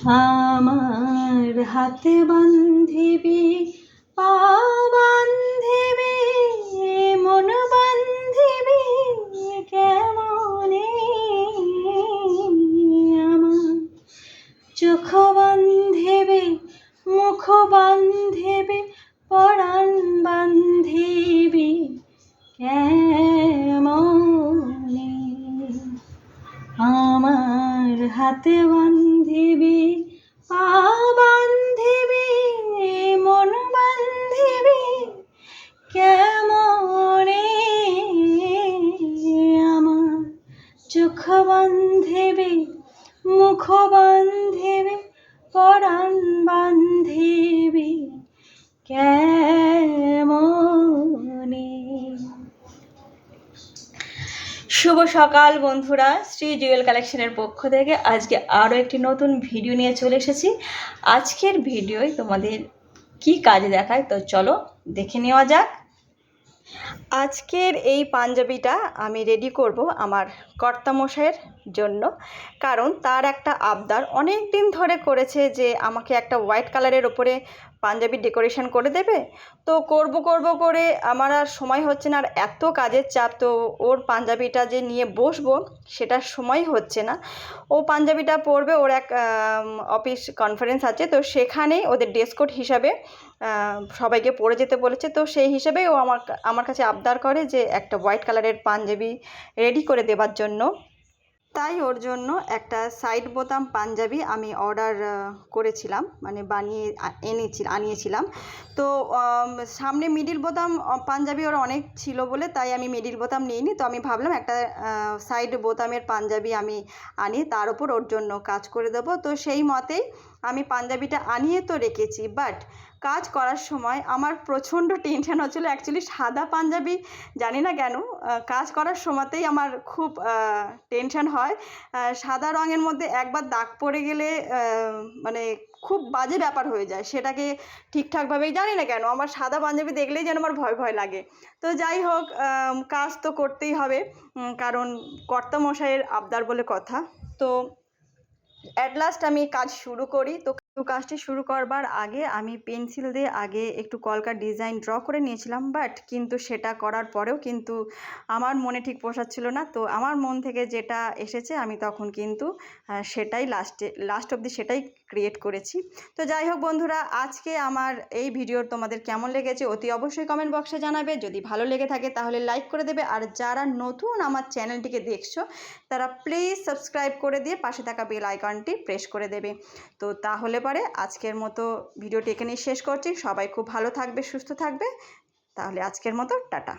আমার হাতে বান্ধিবি, পা বান্ধিবি, মন বান্ধিবি কেমনে, আমার চোখ বান্ধিবি, মুখ বান্ধিবি, পরাণ বান্ধিবি কেমনে, আমার হাতে বান্ধিবি, পা বান্ধিবি, মন বান্ধিবি কেমনে, আমার চোখ বান্ধিবি, মুখ বান্ধিবি, পরাণ বান্ধিবি কেমনে। শুভ সকাল বন্ধুরা, শ্রী জুয়েল কালেকশনের পক্ষ থেকে আজকে আরও একটি নতুন ভিডিও নিয়ে চলে এসেছি। আজকের ভিডিওয় তোমাদের কি কাজ দেখায়, তো চলো দেখে নেওয়া যাক। আজকের এই পাঞ্জাবিটা আমি রেডি করব আমার কর্তামশাইয়ের জন্য, কারণ তার একটা আবদার অনেক দিন ধরে করেছে যে আমাকে একটা হোয়াইট কালারের ওপরে পাঞ্জাবি ডেকোরেশন করে দেবে। তো করব করে আমার আর সময় হচ্ছে না, আর এত কাজের চাপ, তো ওর পাঞ্জাবিটা যে নিয়ে বসবো সেটার সময় হচ্ছে না। ও পাঞ্জাবিটা পরবে, ওর এক অফিস কনফারেন্স আছে, তো সেখানেই ওদের ড্রেস কোড হিসাবে সবাইকে পরে যেতে বলেছে। তো সেই হিসেবে ও আমার কাছে আবদার করে যে একটা হোয়াইট কালারের পাঞ্জাবি রেডি করে দেবার জন্য। তাই ওর জন্য একটা সাইড বোতাম পাঞ্জাবি আমি অর্ডার করেছিলাম, মানে আনিয়েছিলাম। তো সামনে মিডিল বোতাম পাঞ্জাবি ওর অনেক ছিল বলে তাই আমি মিডিল বোতাম নিইনি। তো আমি ভাবলাম একটা সাইড বোতামের পাঞ্জাবি আমি আনি, তার উপর ওর জন্য কাজ করে দেবো। তো সেই মতেই আমি পাঞ্জাবিটা আনিয়ে তো রেখেছি, বাট কাজ করার সময় আমার প্রচণ্ড টেনশন হচ্ছিলো। অ্যাকচুয়ালি সাদা পাঞ্জাবি জানি না কেন কাজ করার সময়তেই আমার খুব টেনশন হয়। সাদা রঙের মধ্যে একবার দাগ পড়ে গেলে মানে খুব বাজে ব্যাপার হয়ে যায়, সেটাকে ঠিকঠাকভাবেই জানি না কেন আমার সাদা পাঞ্জাবি দেখলেই যেন আমার ভয় ভয় লাগে। তো যাই হোক, কাজ তো করতেই হবে, কারণ কর্তামশাইয়ের আবদার বলে কথা। তো অ্যাট লাস্ট আমি কাজ শুরু করি। তো কাজটি শুরু করবার আগে আমি পেন্সিল দিয়ে আগে একটু কলকার ডিজাইন ড্র করে নিয়েছিলাম, বাট কিন্তু সেটা করার পরেও কিন্তু আমার মনে ঠিক পোষাচ্ছিল না। তো আমার মন থেকে যেটা এসেছে আমি তখন কিন্তু সেটাই লাস্ট অবধি সেটাই ক্রিয়েট করেছি। তো যাই হোক বন্ধুরা, আজকে আমার এই ভিডিও তোমাদের কেমন লেগেছে অতি অবশ্যই কমেন্ট বক্সে জানাবে। যদি ভালো লেগে থাকে তাহলে লাইক করে দেবে, আর যারা নতুন আমার চ্যানেলটিকে দেখছো তারা প্লিজ সাবস্ক্রাইব করে দিয়ে পাশে থাকা বেল আইকনটি প্রেস করে দেবে। তো তাহলে পরে আজকের মতো ভিডিওটি এখানেই শেষ করছি। সবাই খুব ভালো থাকবে, সুস্থ থাকবে। তাহলে আজকের মতো টাটা।